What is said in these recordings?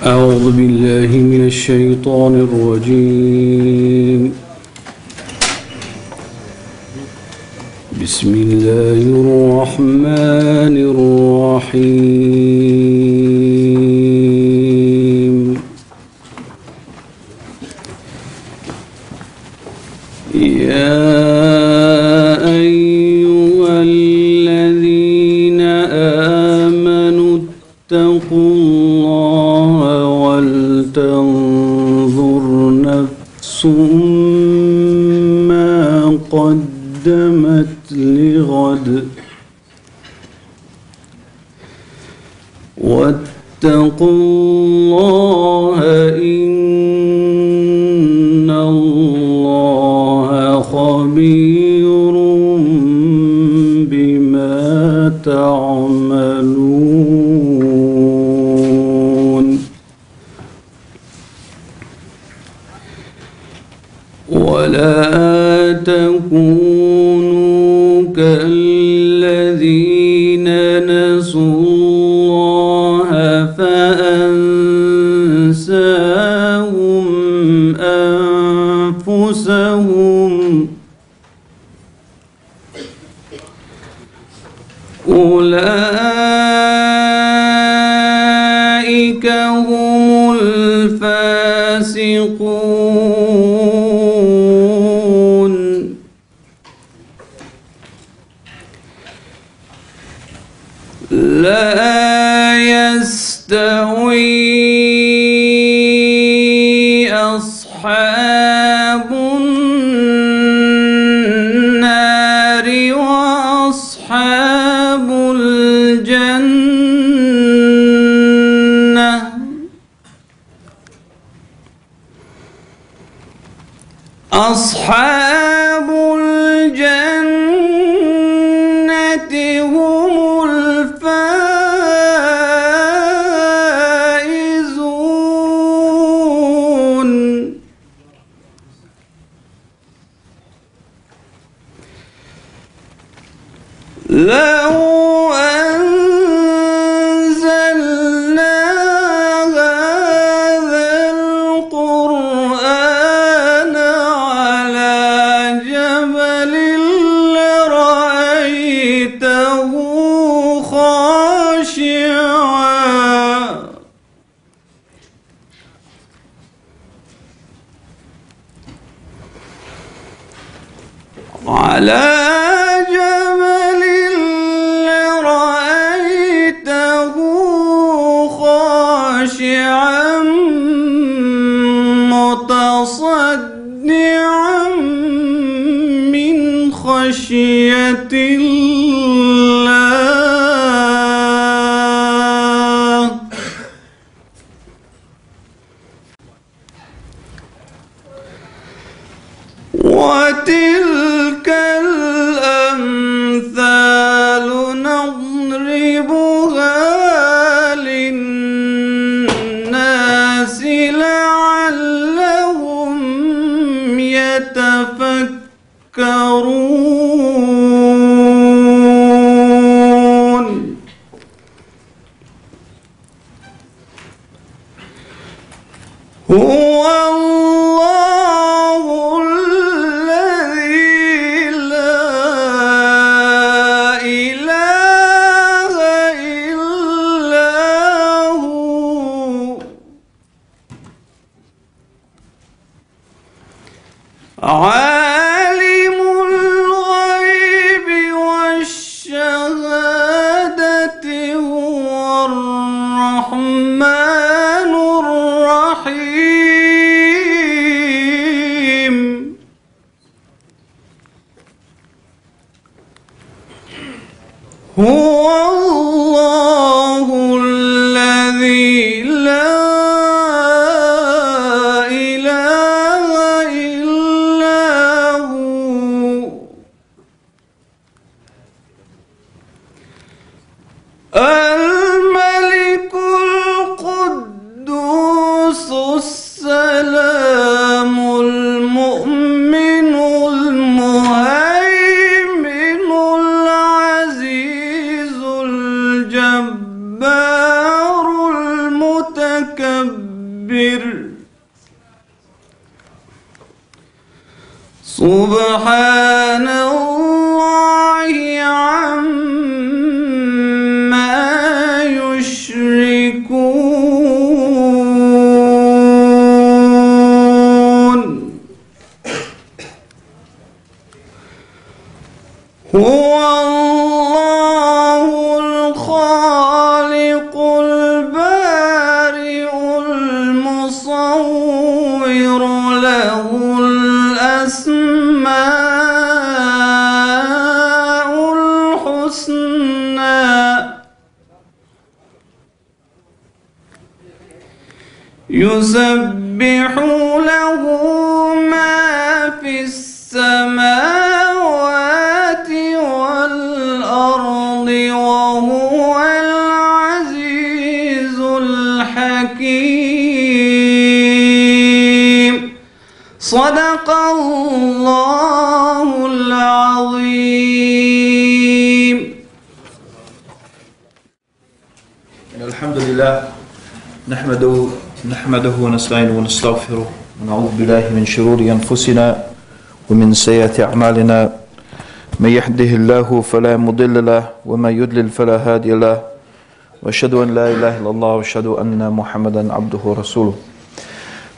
أعوذ بالله من الشيطان الرجيم. بسم الله الرحمن الرحيم. يا أيها الذين آمنوا اتقوا الله ولتنظر نفس ما قدمت لغد واتقوا الله إن الله خبير بما تعملون. ولا تكونوا كالذين نسوا الله فأنساهم أنفسهم أولئك هم الفاسقون. لا يستوي أصحاب النار وأصحاب الجنة. أصحاب الجنة هم الفائزون. لو أنزلنا هذا القرآن على جبل لرأيته خاشعا على جبل لرأيته خاشعا متصدعا من خشية الله. وتلك الأمثال نضربها للناس لعلهم يتفكرون. هو الله الذي هو الله الذي لا إله إلا هو الملك القدوس السلام المؤمن المهيمن العزيز الجبار المتكبر سبحان الله عما يشركون هو الله الخالق البارئ المصور له الأسماء الحسنى يسبح له ما في السماوات والأرض وهو العزيز الحكيم صدق الله العظيم. الحمد لله نحمده ونستعينه ونستغفره ونعوذ بالله من شرور أنفسنا ومن سيئات أعمالنا من يهده الله فلا مضل له ومن يضلل فلا هادي له وأشهد أن لا إله إلا الله وأشهد أن محمدا عبده ورسوله.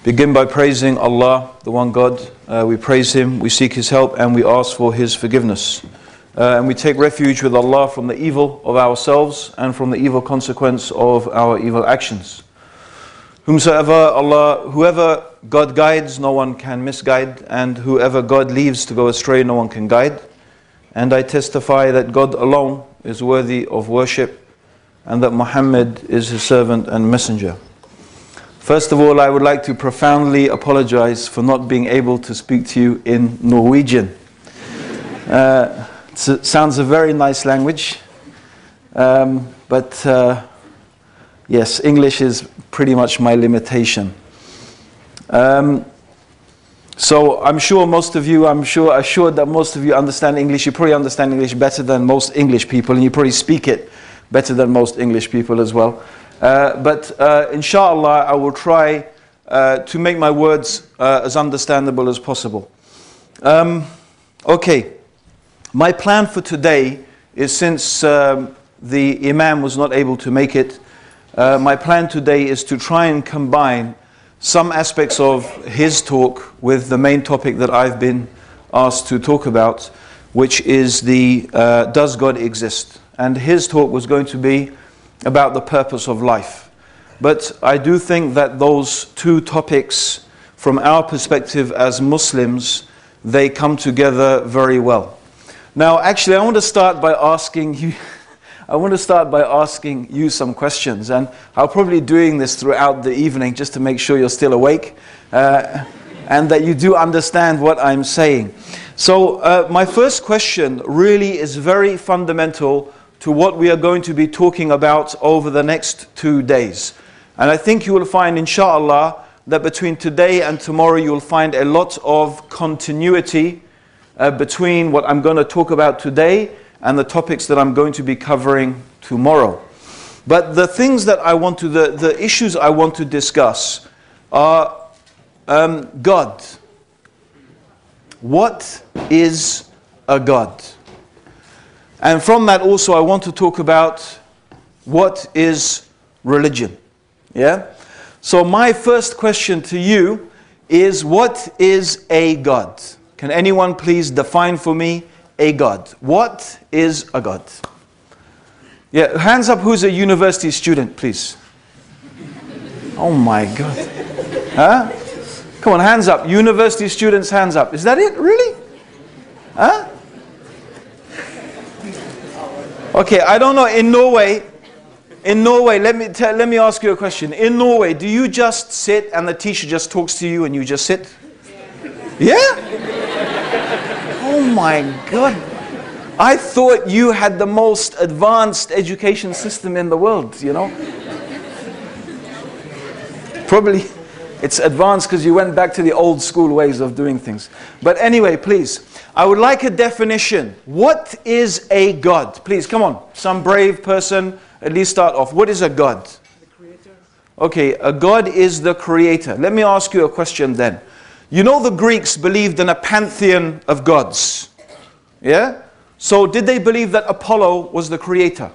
Begin by praising Allah, the one God. We praise Him, we seek His help, and we ask for His forgiveness. And we take refuge with Allah from the evil of ourselves and from the evil consequence of our evil actions. Whoever God guides, no one can misguide, and whoever God leaves to go astray, no one can guide. And I testify that God alone is worthy of worship, and that Muhammad is His servant and messenger. First of all, I would like to profoundly apologize for not being able to speak to you in Norwegian. It sounds a very nice language, but yes, English is pretty much my limitation. So I'm sure assured that most of you understand English. You probably understand English better than most English people, and you probably speak it better than most English people as well. But inshallah, I will try to make my words as understandable as possible. Okay, my plan for today is, since the Imam was not able to make it, my plan today is to try and combine some aspects of his talk with the main topic that I've been asked to talk about, which is the does God exist? And his talk was going to be about the purpose of life. But I do think that those two topics, from our perspective as Muslims, they come together very well. Now, actually, I want to start by asking you some questions, and I'll probably be doing this throughout the evening just to make sure you're still awake and that you do understand what I'm saying. So my first question really is very fundamental to what we are going to be talking about over the next 2 days. And I think you will find, inshallah, that between today and tomorrow you will find a lot of continuity between what I'm going to talk about today and the topics that I'm going to be covering tomorrow. But the things that I want to, the issues I want to discuss are God. What is a God? And from that also I want to talk about what is religion. Yeah? So my first question to you is, what is a God? Can anyone please define for me a God? What is a God? Yeah, hands up who's a university student, please. Oh my God. Huh? Come on, hands up. University students, hands up. Is that it? Really? Huh? Okay, I don't know, in Norway, let me ask you a question. In Norway, do you just sit and the teacher just talks to you and you just sit? Yeah? Oh my God. I thought you had the most advanced education system in the world, you know? Probably it's advanced because you went back to the old school ways of doing things. But anyway, please, I would like a definition. What is a God? Please, come on. Some brave person, at least start off. What is a God? The creator. Okay, a God is the creator. Let me ask you a question then. You know the Greeks believed in a pantheon of gods. Yeah? So did they believe that Apollo was the creator?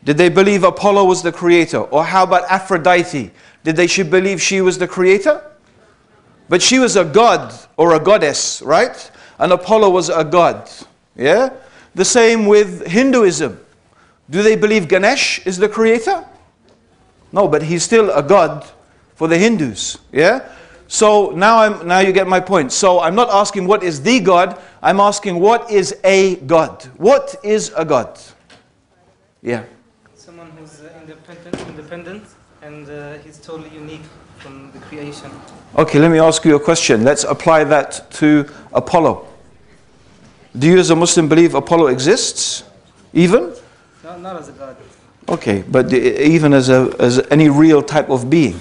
Did they believe Apollo was the creator? Or how about Aphrodite? Did they believe she was the creator? But she was a god or a goddess, right? And Apollo was a god. Yeah? The same with Hinduism. Do they believe Ganesh is the creator? No, but he's still a god for the Hindus. Yeah? So now you get my point. So I'm not asking what is the God, I'm asking what is a God. What is a God? Yeah. Someone who's independent and he's totally unique from the creation. Okay, let me ask you a question. Let's apply that to Apollo. Do you as a Muslim believe Apollo exists? Even? Not as a god. Okay, but even as any real type of being?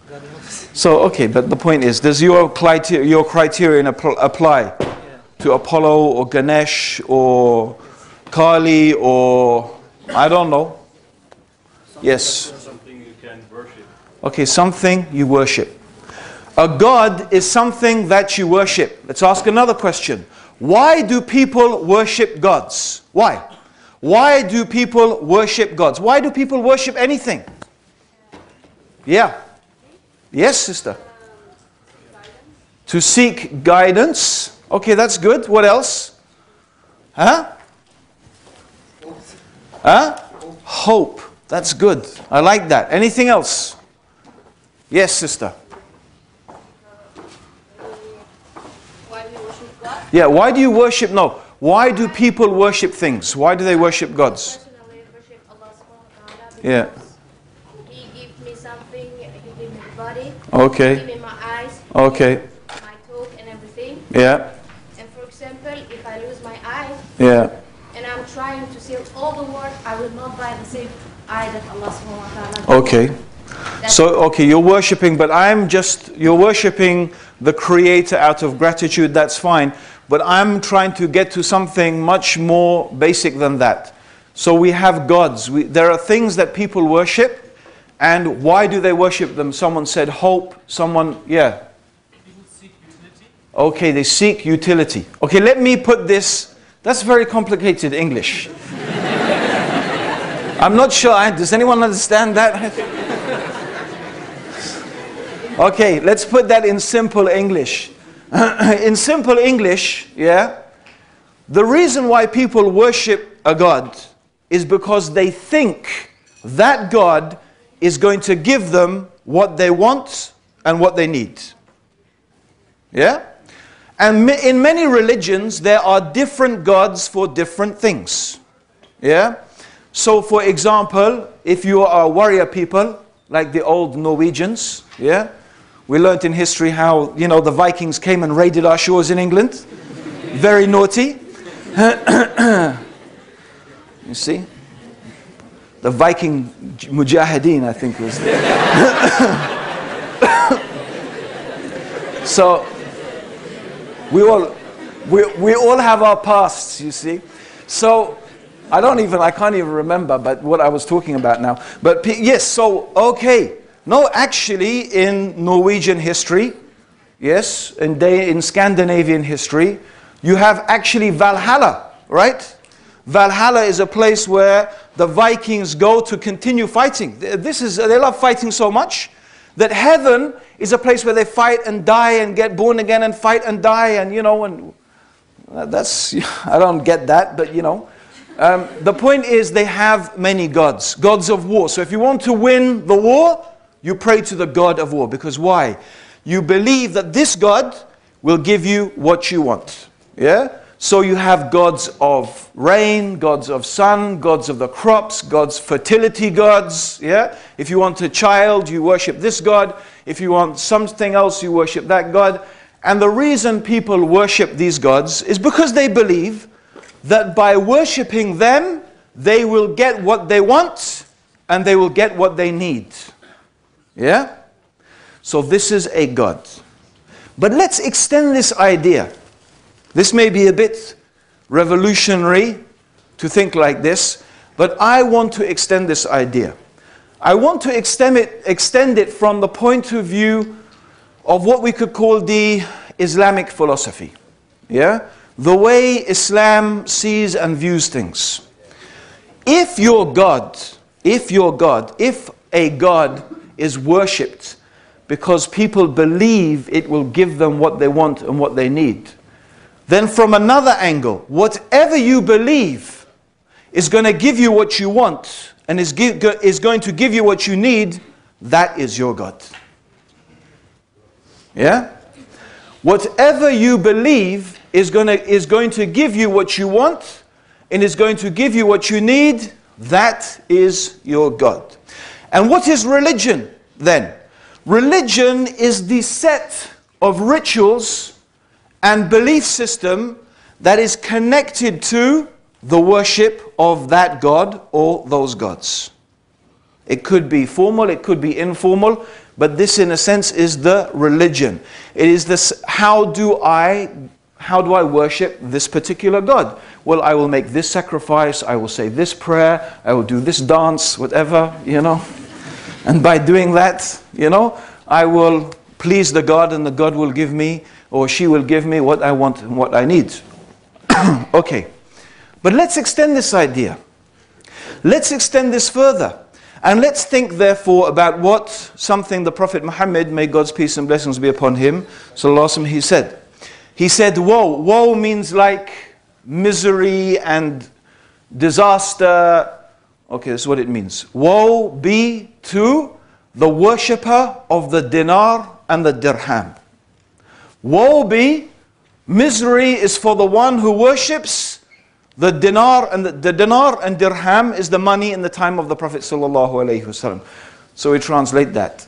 God knows. So, okay, but the point is, does your criterion apply to Apollo or Ganesh or Kali or, I don't know? Yes. Something you can worship. Okay, something you worship. A God is something that you worship. Let's ask another question. Why do people worship gods? Why? Why do people worship gods? Why do people worship anything? Yeah. Yes, sister. To seek guidance. Okay, that's good. What else? Huh? Huh? Hope. That's good. I like that. Anything else? Yes, sister. Why do you worship God? Yeah, why do you worship? No. Why do people worship things? Why do they worship gods? Personally worship Allah subhanahu wa ta'ala Yeah. because He gives me something, He gives me the body, Okay. He gives me my eyes, Okay. my talk and everything. Yeah. And for example, if I lose my eye Yeah. and I'm trying to see all the world, I will not buy the same eye that Allah subhanahu wa ta'ala gives. Okay. So, okay, you're worshipping, but you're worshipping the Creator out of gratitude, that's fine. But I'm trying to get to something much more basic than that. So we have gods. There are things that people worship, and why do they worship them? Someone said hope, yeah. People seek utility. Okay, they seek utility. Okay, let me put this, that's very complicated English. I'm not sure, does anyone understand that? Okay, let's put that in simple English. In simple English, yeah, the reason why people worship a God is because they think that God is going to give them what they want and what they need. Yeah? And in many religions, there are different gods for different things. Yeah? So, for example, if you are warrior people, like the old Norwegians, yeah? We learnt in history how, the Vikings came and raided our shores in England. Very naughty. You see? The Viking Mujahideen, I think, was there. So, we all have our pasts, you see. So, I can't even remember but what I was talking about now. But yes, so, okay. No, actually, in Norwegian history, yes, in Scandinavian history, you have actually Valhalla, right? Valhalla is a place where the Vikings go to continue fighting. They love fighting so much that heaven is a place where they fight and die and get born again and fight and die and, and that's, I don't get that, but, the point is they have many gods of war. So if you want to win the war, you pray to the God of war. Because why? You believe that this God will give you what you want. Yeah? So you have gods of rain, gods of sun, gods of the crops, gods fertility gods. Yeah? If you want a child, you worship this god. If you want something else, you worship that god. And the reason people worship these gods is because they believe that by worshipping them, they will get what they want and they will get what they need. Yeah? So this is a god. But let's extend this idea. This may be a bit revolutionary to think like this, but I want to extend this idea. I want to extend it from the point of view of what we could call the Islamic philosophy. Yeah? The way Islam sees and views things. If a god is worshipped because people believe it will give them what they want and what they need, then from another angle, whatever you believe is going to give you what you want and is going to give you what you need, that is your God. Yeah? Whatever you believe is going to give you what you want and is going to give you what you need, that is your God. And what is religion then? Religion is the set of rituals and belief system that is connected to the worship of that God or those gods. It could be formal, it could be informal, but this in a sense is the religion. It is this, how do I worship this particular God? Well, I will make this sacrifice, I will say this prayer, I will do this dance, whatever, you know. And by doing that, you know, I will please the God and the God will give me, or she will give me what I want and what I need. Okay. But let's extend this idea. Let's extend this further. And let's think therefore about something the Prophet Muhammad, may God's peace and blessings be upon him, sallallahu alaihi wasallam, he said. He said, woe. Woe means like misery and disaster. Okay, that's what it means. Woe be to the worshipper of the dinar and the dirham. Woe be, misery is for the one who worships the dinar, and the dinar and dirham is the money in the time of the Prophet sallallahu alaihi wasallam. So we translate that.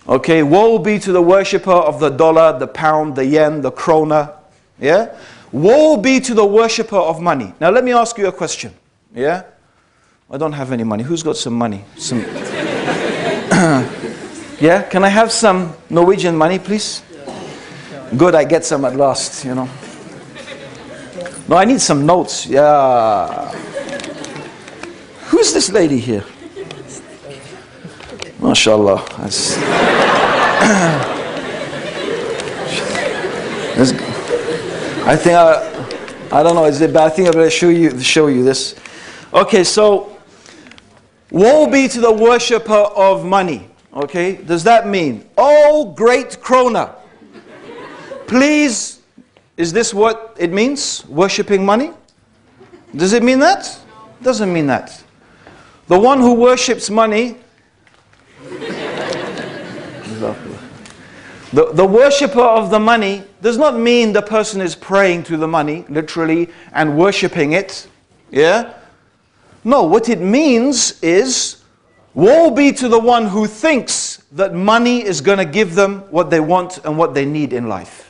Okay, woe be to the worshipper of the dollar, the pound, the yen, the krona. Yeah? Woe be to the worshipper of money. Now let me ask you a question. Yeah? I don't have any money. Who's got some money? Some yeah? Can I have some Norwegian money, please? Good, I get some at last, you know. No, I need some notes. Yeah. Who's this lady here? MashaAllah. I think I don't know, is it bad? I think I better show you this. Okay, so woe be to the worshipper of money. Okay, does that mean, oh great krona, please, is this what it means? Worshipping money? Does it mean that? Doesn't mean that. The one who worships money, the worshipper of the money does not mean the person is praying to the money, literally, and worshipping it. Yeah? No, what it means is, woe be to the one who thinks that money is going to give them what they want and what they need in life.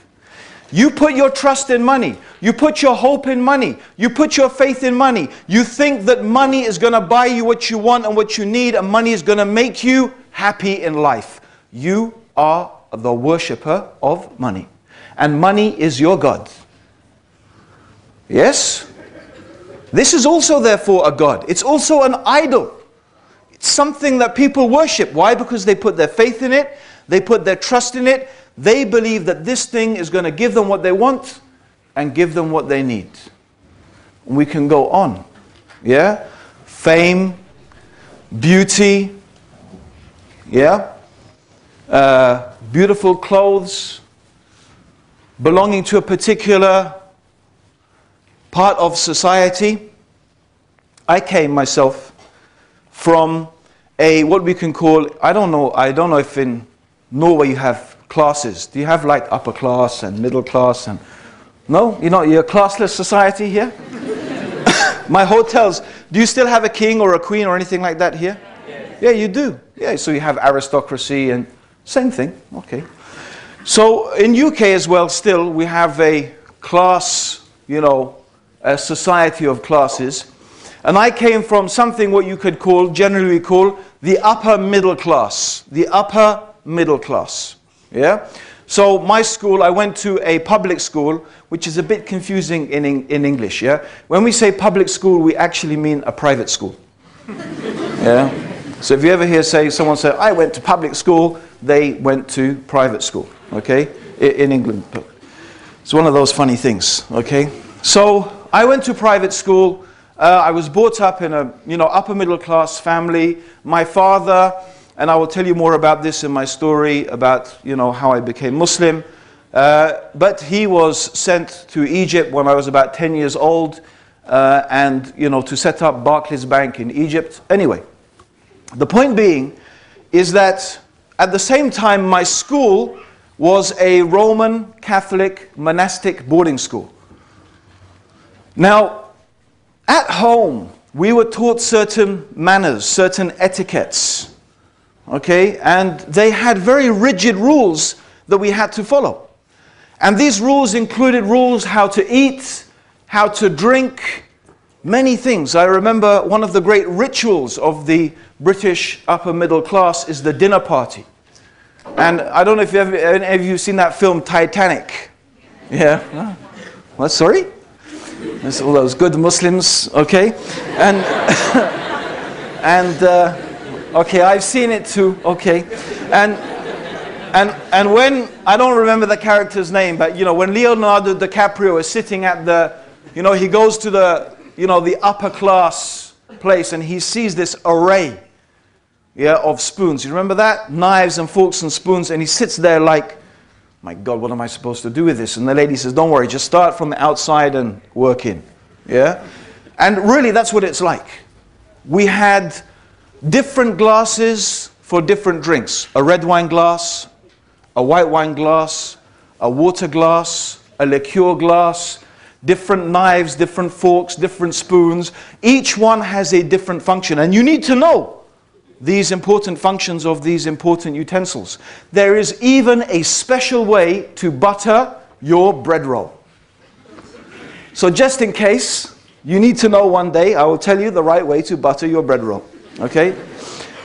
You put your trust in money. You put your hope in money. You put your faith in money. You think that money is going to buy you what you want and what you need, and money is going to make you happy in life. You are the worshipper of money. And money is your God. Yes? This is also therefore a God. It's also an idol. It's something that people worship. Why? Because they put their faith in it. They put their trust in it. They believe that this thing is going to give them what they want and give them what they need. We can go on. Yeah? Fame, beauty, yeah? Beautiful clothes, belonging to a particular part of society. I came myself from what we can call, I don't know if in Norway you have classes. Do you have like upper class and middle class and No? You're a classless society here? My hotels, do you still have a king or a queen or anything like that here? Yeah, you do. Yeah, so you have aristocracy and same thing. Okay. So in UK as well, still, we have a class, a society of classes. And I came from something what you could call, generally call, the upper middle class. The upper middle class. Yeah? So my school, I went to a public school, which is a bit confusing in English. Yeah? When we say public school, we actually mean a private school. Yeah? So if you ever hear someone say, I went to public school, they went to private school. Okay? In England. It's one of those funny things. Okay? So I went to private school. I was brought up in a upper middle class family. My father, and I will tell you more about this in my story about how I became Muslim. But he was sent to Egypt when I was about 10 years old, and to set up Barclays Bank in Egypt. Anyway, the point being is that at the same time my school was a Roman Catholic monastic boarding school. Now, at home, we were taught certain manners, certain etiquettes, okay? And they had very rigid rules that we had to follow. And these rules included rules how to eat, how to drink, many things. I remember one of the great rituals of the British upper middle class is the dinner party. And I don't know if any of you have seen that film Titanic. Yeah? What, sorry? There's all those good Muslims, okay? And, okay, I've seen it too, okay? And when, I don't remember the character's name, but when Leonardo DiCaprio is sitting at the, he goes to the, the upper class place and he sees this array, of spoons. You remember that? Knives and forks and spoons, and he sits there like, my God, what am I supposed to do with this? And the lady says, don't worry, just start from the outside and work in. Yeah? And really, that's what it's like. We had different glasses for different drinks. A red wine glass, a white wine glass, a water glass, a liqueur glass, different knives, different forks, different spoons. Each one has a different function. And you need to know these important functions of these important utensils. There is even a special way to butter your bread roll. So just in case you need to know one day, I will tell you the right way to butter your bread roll. Okay?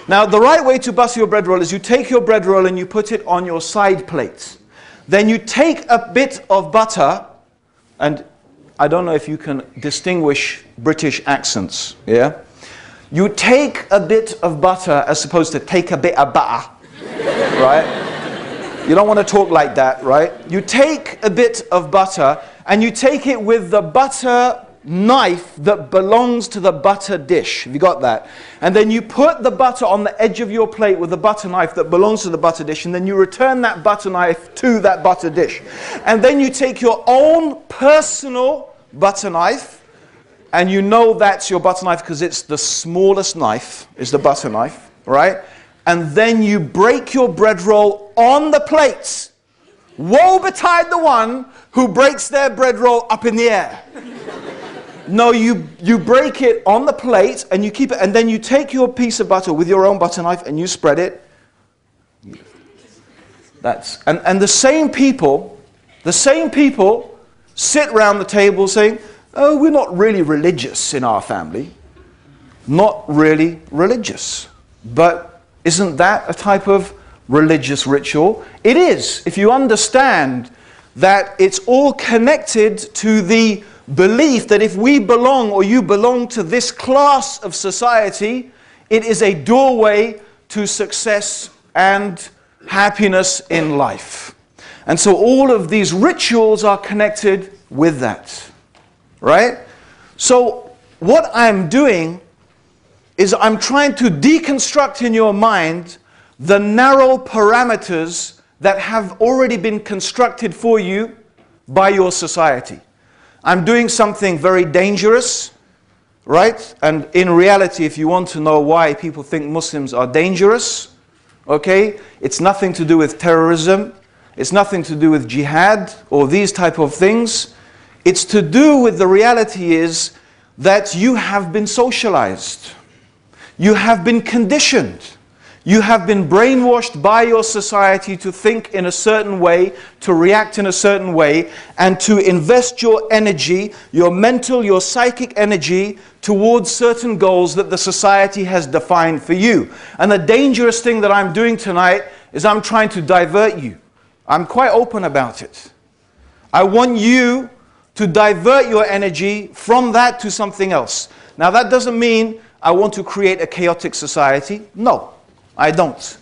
Now the right way to butter your bread roll is you take your bread roll and you put it on your side plate. Then you take a bit of butter, and I don't know if you can distinguish British accents, yeah? You take a bit of butter as opposed to take a bit of butter, right? You don't want to talk like that, right? You take a bit of butter and you take it with the butter knife that belongs to the butter dish. Have you got that? And then you put the butter on the edge of your plate with the butter knife that belongs to the butter dish, and then you return that butter knife to that butter dish. And then you take your own personal butter knife, and you know that's your butter knife because it's the smallest knife, is the butter knife, right? And then you break your bread roll on the plate. Woe betide the one who breaks their bread roll up in the air. No, you break it on the plate and you keep it, and then you take your piece of butter with your own butter knife and you spread it. And the same people sit round the table saying, oh, we're not really religious in our family. Not really religious. But isn't that a type of religious ritual? It is, if you understand that it's all connected to the belief that if we belong or you belong to this class of society, it is a doorway to success and happiness in life. And so all of these rituals are connected with that. Right? So what I'm doing is I'm trying to deconstruct in your mind the narrow parameters that have already been constructed for you by your society. I'm doing something very dangerous, right? And in reality, if you want to know why people think Muslims are dangerous, okay, it's nothing to do with terrorism. It's nothing to do with jihad or these type of things. It's to do with the reality is that you have been socialized. You have been conditioned. You have been brainwashed by your society to think in a certain way, to react in a certain way, and to invest your energy, your mental, your psychic energy towards certain goals that the society has defined for you. And the dangerous thing that I'm doing tonight is I'm trying to divert you. I'm quite open about it. I want you to divert your energy from that to something else. Now that doesn't mean I want to create a chaotic society. No, I don't.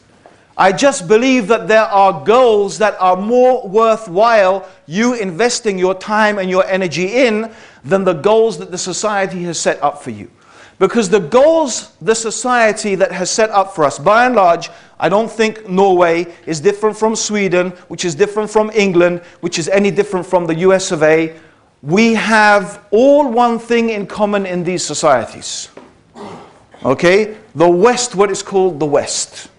I just believe that there are goals that are more worthwhile you investing your time and your energy in than the goals that the society has set up for you. Because the goals the society that has set up for us, by and large, I don't think Norway is different from Sweden, which is different from England, which is any different from the US of A. We have all one thing in common in these societies. Okay? The West, what is called the West.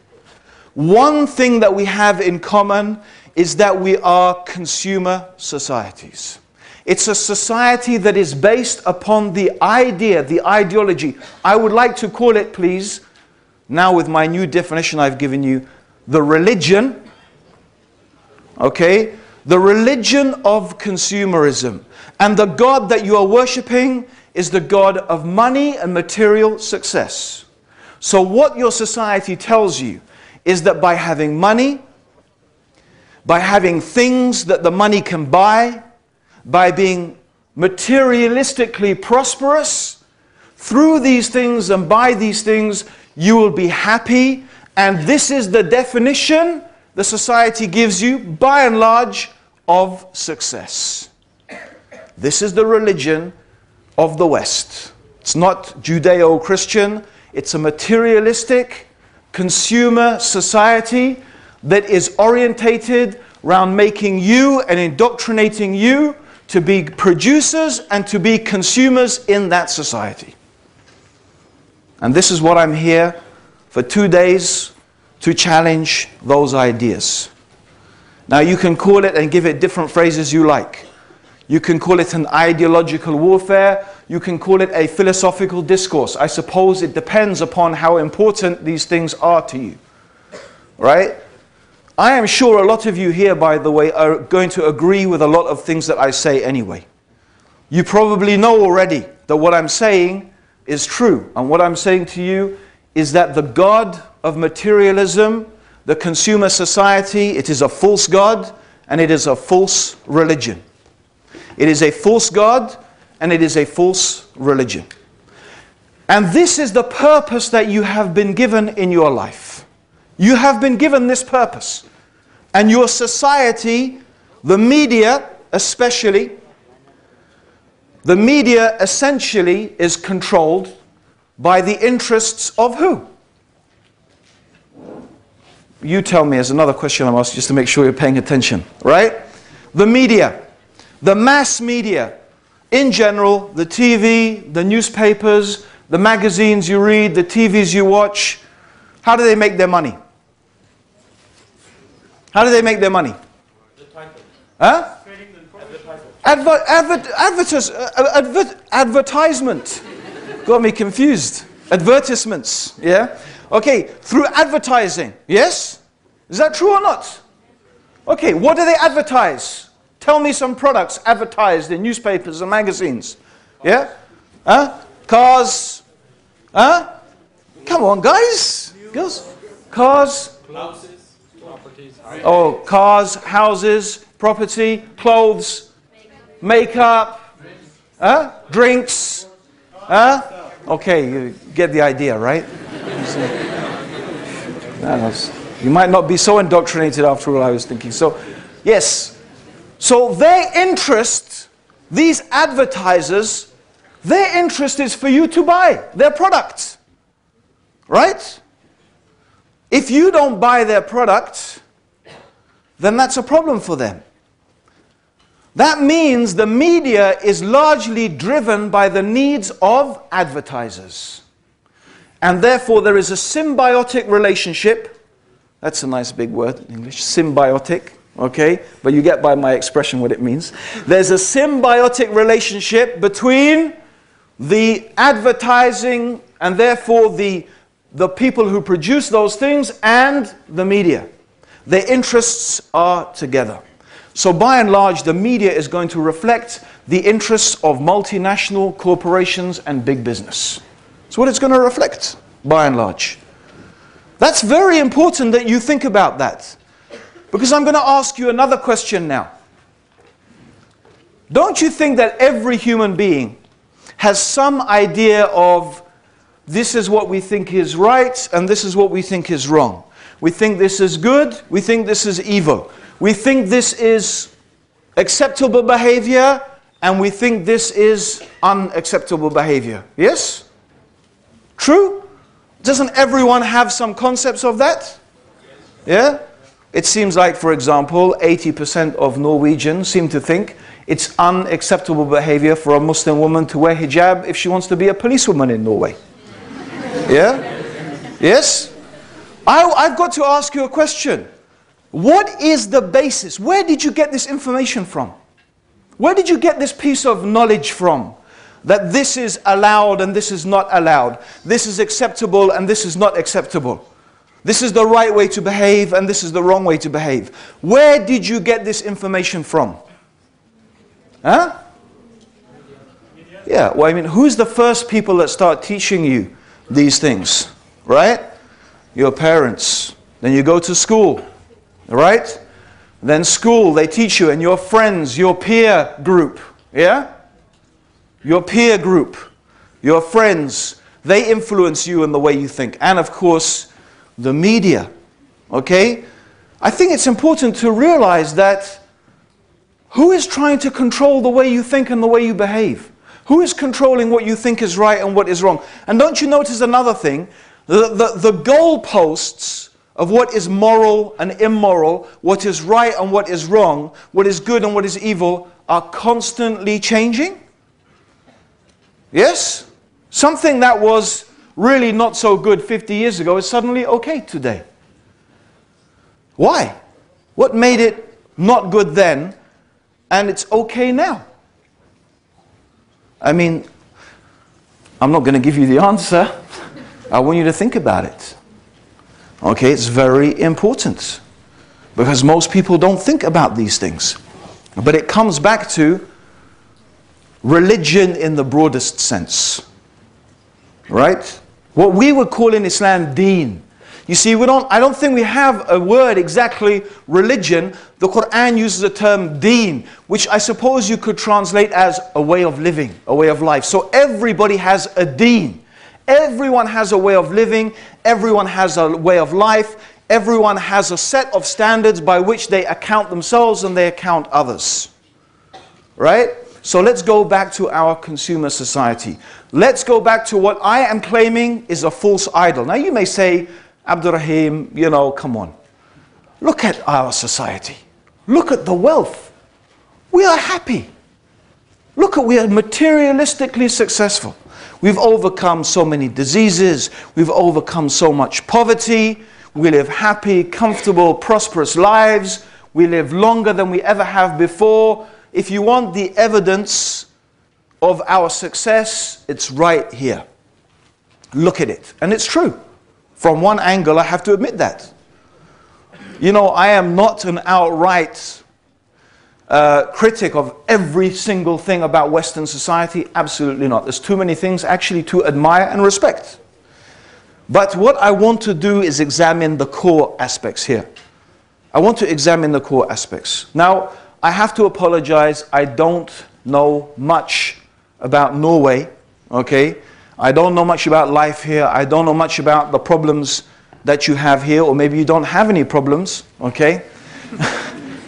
One thing that we have in common is that we are consumer societies. It's a society that is based upon the idea, the ideology. I would like to call it, please, now with my new definition I've given you, the religion, okay? The religion of consumerism. And the God that you are worshipping is the God of money and material success. So what your society tells you is that by having money, by having things that the money can buy, by being materialistically prosperous, through these things and by these things, you will be happy. And this is the definition the society gives you, by and large, of success. This is the religion of the West. It's not Judeo-Christian. It's a materialistic consumer society that is orientated around making you and indoctrinating you to be producers and to be consumers in that society. And this is what I'm here for 2 days to challenge those ideas. Now you can call it and give it different phrases you like. You can call it an ideological warfare. You can call it a philosophical discourse. I suppose it depends upon how important these things are to you. Right? I am sure a lot of you here, by the way, are going to agree with a lot of things that I say anyway. You probably know already that what I'm saying is true. And what I'm saying to you is that the God of materialism, the consumer society, it is a false God and it is a false religion. It is a false God and it is a false religion. And this is the purpose that you have been given in your life. You have been given this purpose. And your society, the media especially, the media essentially is controlled by the interests of who? You tell me, as another question I'm asking, just to make sure you're paying attention, right? The media, the mass media, in general, the TV, the newspapers, the magazines you read, the TVs you watch, how do they make their money? How do they make their money? The title. Huh? Advertisement. Got me confused. Advertisements, yeah? Okay, through advertising, yes? Is that true or not? Okay, what do they advertise? Tell me some products advertised in newspapers and magazines. Yeah? Huh? Cars. Huh? Come on, guys. Girls. Cars. Houses, properties. Oh, cars, houses, property, clothes, makeup, drinks. Okay, you get the idea, right? You might not be so indoctrinated after all, I was thinking. So, yes. So their interest, these advertisers, their interest is for you to buy their product. Right? If you don't buy their product, then that's a problem for them. That means the media is largely driven by the needs of advertisers. And therefore there is a symbiotic relationship. That's a nice big word in English, symbiotic. okay? But you get by my expression what it means. There's a symbiotic relationship between the advertising and therefore the people who produce those things and the media. Their interests are together. So by and large, the media is going to reflect the interests of multinational corporations and big business. That's what it's going to reflect, by and large. That's very important that you think about that. Because I'm going to ask you another question now. Don't you think that every human being has some idea of this is what we think is right and this is what we think is wrong? We think this is good, we think this is evil. We think this is acceptable behavior and we think this is unacceptable behavior. Yes? True? Doesn't everyone have some concepts of that? Yeah? It seems like, for example, 80% of Norwegians seem to think it's unacceptable behavior for a Muslim woman to wear hijab if she wants to be a policewoman in Norway. Yeah? Yes? I've got to ask you a question. What is the basis? Where did you get this information from? Where did you get this piece of knowledge from? That this is allowed and this is not allowed. This is acceptable and this is not acceptable. This is the right way to behave and this is the wrong way to behave. Where did you get this information from? Huh? Yeah, well, I mean, who's the first people that start teaching you these things? Right? Your parents. Then you go to school. Right? Then school, they teach you, and your friends, your peer group. Yeah? Your peer group. Your friends. They influence you in the way you think. And of course, the media. Okay? I think it's important to realize that who is trying to control the way you think and the way you behave? Who is controlling what you think is right and what is wrong? And don't you notice another thing? The goalposts of what is moral and immoral, what is right and what is wrong, what is good and what is evil, are constantly changing? Yes? Something that was really not so good 50 years ago is suddenly okay today. Why? What made it not good then and it's okay now? I mean, I'm not going to give you the answer. I want you to think about it. Okay, it's very important. Because most people don't think about these things. But it comes back to religion in the broadest sense. Right? What we would call in Islam deen. You see, I don't think we have a word exactly religion. The Quran uses the term deen, which I suppose you could translate as a way of living, a way of life. So everybody has a deen. Everyone has a way of living. Everyone has a way of life. Everyone has a set of standards by which they account themselves and they account others. Right? So let's go back to our consumer society. Let's go back to what I am claiming is a false idol. Now you may say, Abdur Raheem, you know, come on. Look at our society. Look at the wealth. We are happy. Look at, we are materialistically successful. We've overcome so many diseases. We've overcome so much poverty. We live happy, comfortable, prosperous lives. We live longer than we ever have before. If you want the evidence of our success, it's right here. Look at it. And it's true. From one angle, I have to admit that. You know, I am not an outright critic of every single thing about Western society. Absolutely not. There's too many things actually to admire and respect. But what I want to do is examine the core aspects here. I want to examine the core aspects. Now, I have to apologize. I don't know much about Norway, okay? I don't know much about life here. I don't know much about the problems that you have here, or maybe you don't have any problems, okay?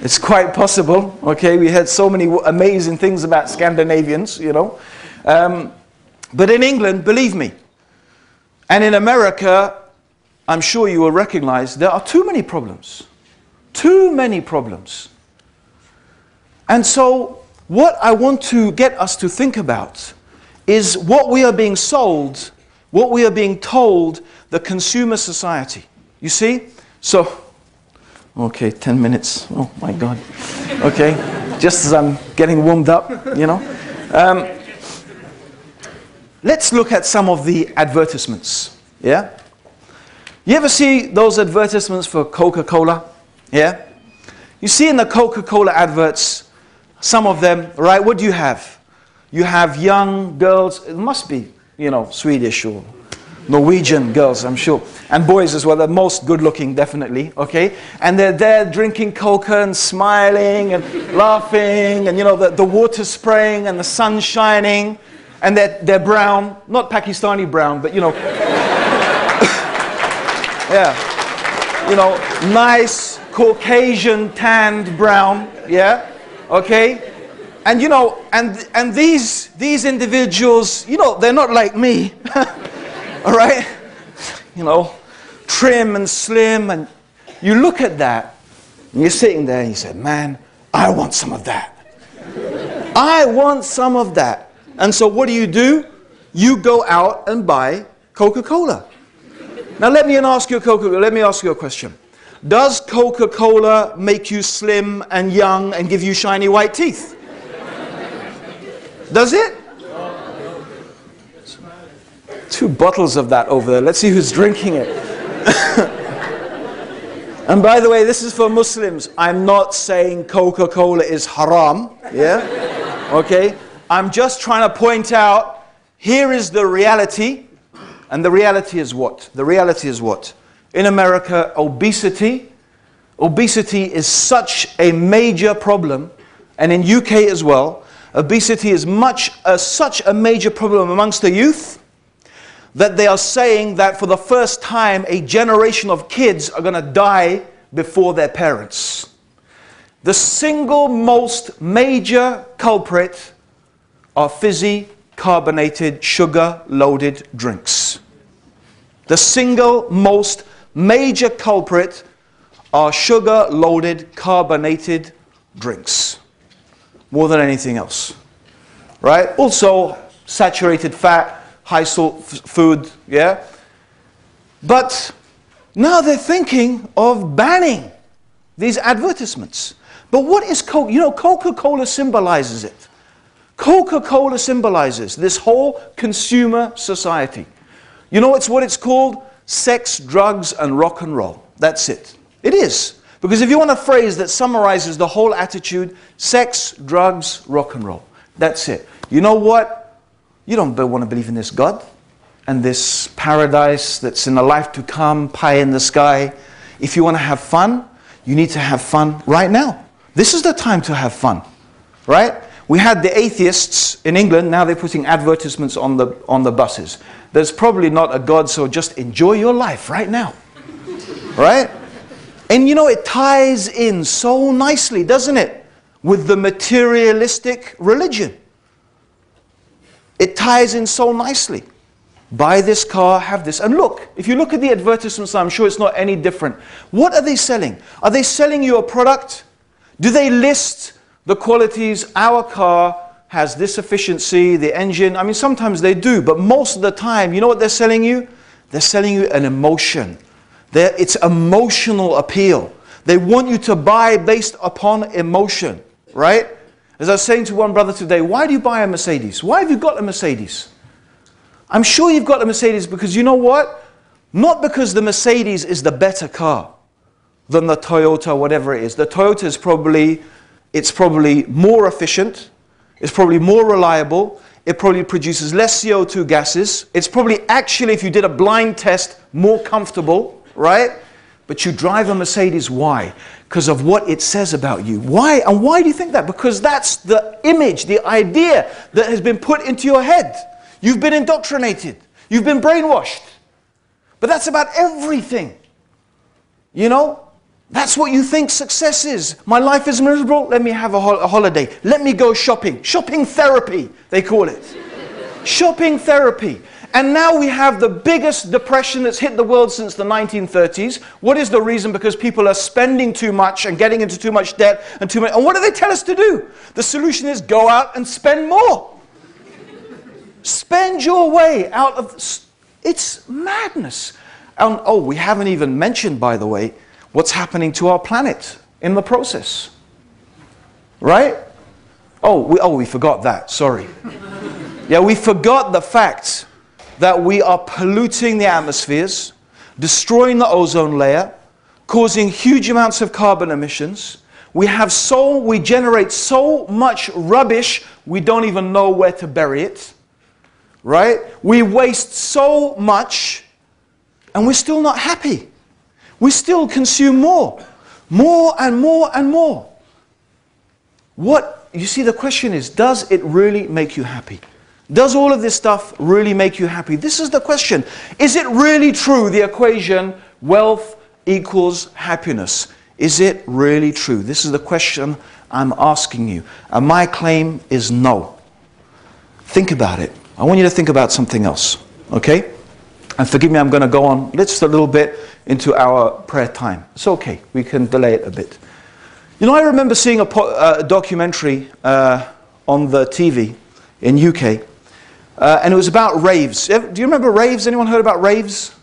It's quite possible, okay? We heard so many amazing things about Scandinavians, you know. But in England, believe me, and in America, I'm sure you will recognize there are too many problems. Too many problems. And so, what I want to get us to think about is what we are being sold, what we are being told, the consumer society. You see? So, Okay, 10 minutes. Oh my God. Okay, just as I'm getting warmed up, you know. Let's look at some of the advertisements. Yeah? You ever see those advertisements for Coca-Cola? Yeah? You see in the Coca-Cola adverts, some of them, right, what do you have? You have young girls, it must be, you know, Swedish or Norwegian girls, I'm sure. And boys as well, the most good looking, definitely, okay? And they're there drinking Coca and smiling and laughing and, you know, the water spraying and the sun shining. And they're brown, not Pakistani brown, but, you know, yeah. You know, nice Caucasian tanned brown, yeah? Okay? And, you know, and these individuals, you know, they're not like me. All right? You know, trim and slim, and you look at that, and you're sitting there and you say, man, I want some of that. I want some of that. And so what do? You go out and buy Coca-Cola. Now let me ask you a question. Does Coca-Cola make you slim and young and give you shiny white teeth? Does it? 2 bottles of that over there. Let's see who's drinking it. And by the way, this is for Muslims. I'm not saying Coca-Cola is haram. Yeah? Okay? I'm just trying to point out, here is the reality. And the reality is what? The reality is what? In America, obesity is such a major problem. And in UK as well, obesity is such a major problem amongst the youth, that they are saying that for the first time, a generation of kids are going to die before their parents. The single most major culprit are fizzy, carbonated, sugar-loaded drinks. The single most major culprit are sugar-loaded, carbonated drinks. More than anything else. Right? Also, saturated fat, high salt food, yeah? But now they're thinking of banning these advertisements. But what is Coke? You know, Coca-Cola symbolizes it. Coca-Cola symbolizes this whole consumer society. You know what it's called? Sex, drugs, and rock and roll. That's it. It is. Because if you want a phrase that summarizes the whole attitude, sex, drugs, rock and roll. That's it. You know what? You don't want to believe in this God and this paradise that's in the life to come, pie in the sky. If you want to have fun, you need to have fun right now. This is the time to have fun, right? We had the atheists in England, now they're putting advertisements on the buses. There's probably not a God, so just enjoy your life right now, right? And you know, it ties in so nicely, doesn't it, with the materialistic religion. It ties in so nicely. Buy this car, have this. And look, if you look at the advertisements, I'm sure it's not any different. What are they selling? Are they selling you a product? Do they list the qualities? Our car has this efficiency, the engine. I mean, sometimes they do, but most of the time, you know what they're selling you? They're selling you an emotion. It's emotional appeal. They want you to buy based upon emotion, right? As I was saying to one brother today, why do you buy a Mercedes? Why have you got a Mercedes? I'm sure you've got a Mercedes because you know what? Not because the Mercedes is the better car than the Toyota, whatever it is. The Toyota is probably more efficient. It's probably more reliable. It probably produces less CO2 gases. It's probably actually, if you did a blind test, more comfortable, right? But you drive a Mercedes, why? Because of what it says about you. Why? And why do you think that? Because that's the image, the idea that has been put into your head. You've been indoctrinated. You've been brainwashed. But that's about everything. You know? That's what you think success is. My life is miserable. Let me have a holiday. Let me go shopping. Shopping therapy, they call it. Shopping therapy. And now we have the biggest depression that's hit the world since the 1930s. What is the reason? Because people are spending too much and getting into too much debt and too much. And what do they tell us to do? The solution is go out and spend more. Spend your way out of... It's madness. And, oh, we haven't even mentioned, by the way, what's happening to our planet in the process. Right? Oh, we forgot that. Sorry. Yeah, we forgot the fact that we are polluting the atmospheres, destroying the ozone layer, causing huge amounts of carbon emissions. We generate so much rubbish, we don't even know where to bury it. Right? We waste so much, and we're still not happy. We still consume more and more and more. You see, the question is, does it really make you happy? Does all of this stuff really make you happy? This is the question. Is it really true, the equation, wealth equals happiness? Is it really true? This is the question I'm asking you. And my claim is no. Think about it. I want you to think about something else. Okay? And forgive me, I'm going to go on just a little bit into our prayer time. It's okay. We can delay it a bit. You know, I remember seeing a documentary on the TV in UK. And it was about raves. Do you remember raves? Anyone heard about raves?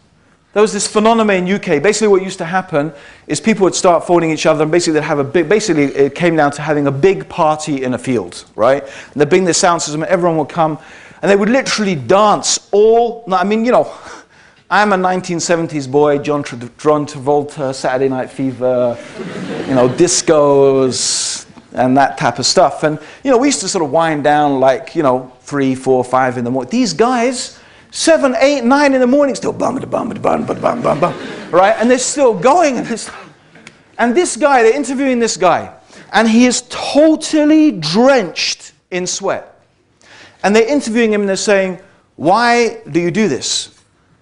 There was this phenomenon in UK. Basically what used to happen is people would start phoning each other, and basically they'd have basically it came down to having a big party in a field, right? And they'd bring their sound system and everyone would come, and they would literally dance I mean, you know, I'm a 1970s boy, John Travolta, Saturday Night Fever, you know, discos, and that type of stuff. And, you know, we used to sort of wind down like, you know, 3, 4, 5 in the morning. These guys, 7, 8, 9 in the morning, still bum, right? And they're still going. And this guy, they're interviewing this guy, and he is totally drenched in sweat. And they're interviewing him and they're saying, why do you do this?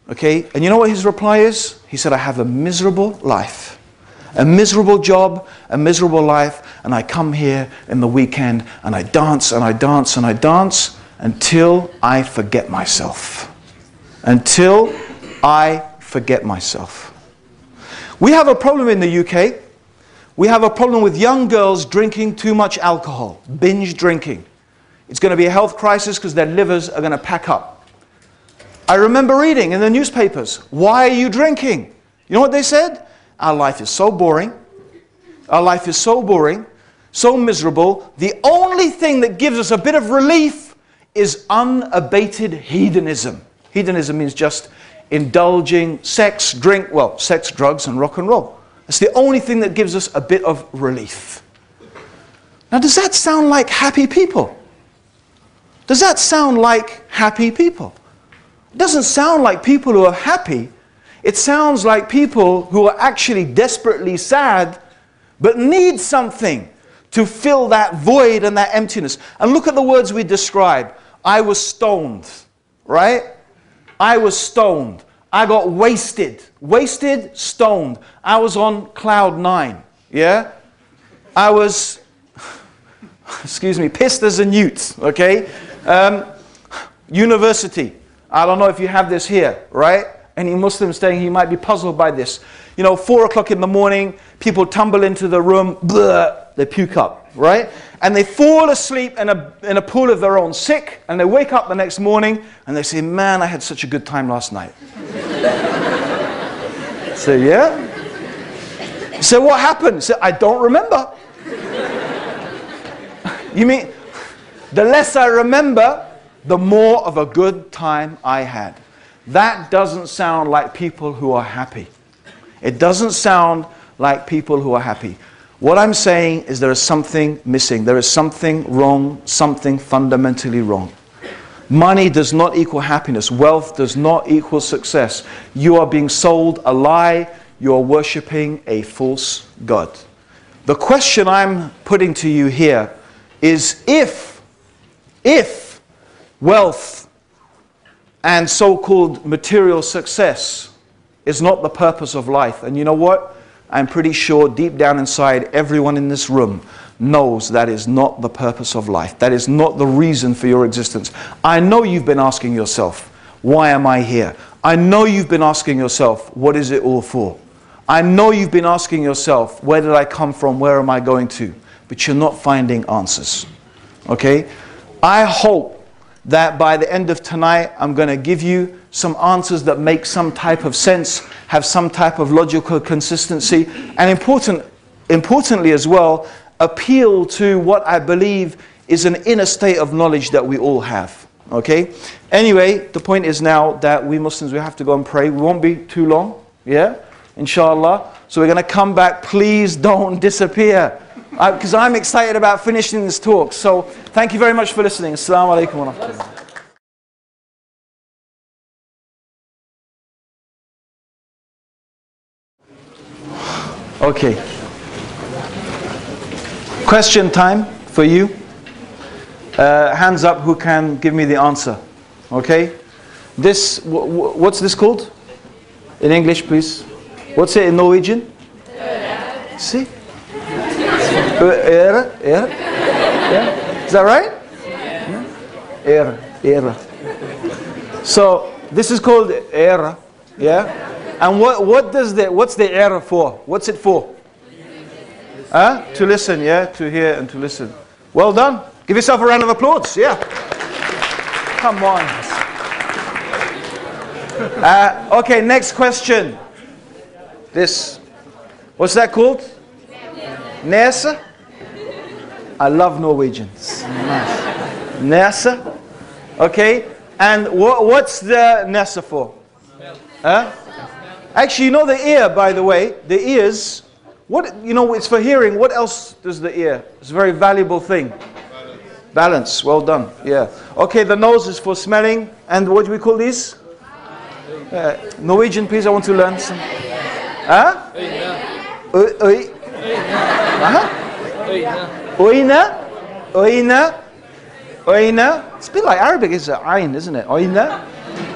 Okay, and you know what his reply is? He said, I have a miserable life, a miserable job, a miserable life, and I come here in the weekend and I dance and I dance and I dance until I forget myself. Until I forget myself. We have a problem in the UK. We have a problem with young girls drinking too much alcohol, binge drinking. It's going to be a health crisis because their livers are going to pack up. I remember reading in the newspapers, why are you drinking? You know what they said? Our life is so boring. Our life is so boring, so miserable. The only thing that gives us a bit of relief is unabated hedonism. Hedonism means just indulging sex, sex, drugs, and rock and roll. It's the only thing that gives us a bit of relief. Now, does that sound like happy people? Does that sound like happy people? It doesn't sound like people who are happy. It sounds like people who are actually desperately sad, but need something to fill that void and that emptiness. And look at the words we describe. I was stoned, right? I was stoned. I got wasted. Wasted, stoned. I was on cloud 9, yeah? I was, excuse me, pissed as a newt, okay? University. I don't know if you have this here, right? Any Muslim staying here might be puzzled by this. You know, 4 o'clock in the morning, people tumble into the room, bleh, they puke up, right? And they fall asleep in a pool of their own sick, and they wake up the next morning, and they say, man, I had such a good time last night. So, yeah? So what happened? So, I don't remember. You mean, the less I remember, the more of a good time I had. That doesn't sound like people who are happy. It doesn't sound like people who are happy. What I'm saying is there is something missing. There is something wrong, something fundamentally wrong. Money does not equal happiness. Wealth does not equal success. You are being sold a lie. You are worshipping a false god. The question I'm putting to you here is if wealth and so-called material success is not the purpose of life. And you know what? I'm pretty sure deep down inside, everyone in this room knows that is not the purpose of life. That is not the reason for your existence. I know you've been asking yourself, why am I here? I know you've been asking yourself, what is it all for? I know you've been asking yourself, where did I come from? Where am I going to? But you're not finding answers. Okay? I hope that by the end of tonight, I'm going to give you some answers that make some type of sense, have some type of logical consistency, and importantly as well, appeal to what I believe is an inner state of knowledge that we all have. Okay? Anyway, the point is now that we Muslims, we have to go and pray. We won't be too long. Yeah? Inshallah. So we're going to come back. Please don't disappear. Because I'm excited about finishing this talk. So thank you very much for listening. Assalamu alaikum wa rahmatullah. Okay. Question time for you. Hands up who can give me the answer. Okay? This, what's this called? In English, please. What's it in Norwegian? See? Yeah? Is that right? Era. So this is called era. Yeah? And what's the era for? What's it for? To listen, yeah? To hear and to listen. Well done. Give yourself a round of applause. Yeah. Come on. Okay, next question. This. What's that called? Nesa? I love Norwegians. Nice. Nesa? Okay. And what's the Nesa for? Actually, you know the ear, by the way. The ears, it's for hearing. What else does the ear? It's a very valuable thing. Balance. Well done. Yeah. Okay, the nose is for smelling. And what do we call these? Norwegian, please. I want to learn some. Huh? Oina. It's a bit like Arabic, is it? Ain, isn't it? Oina.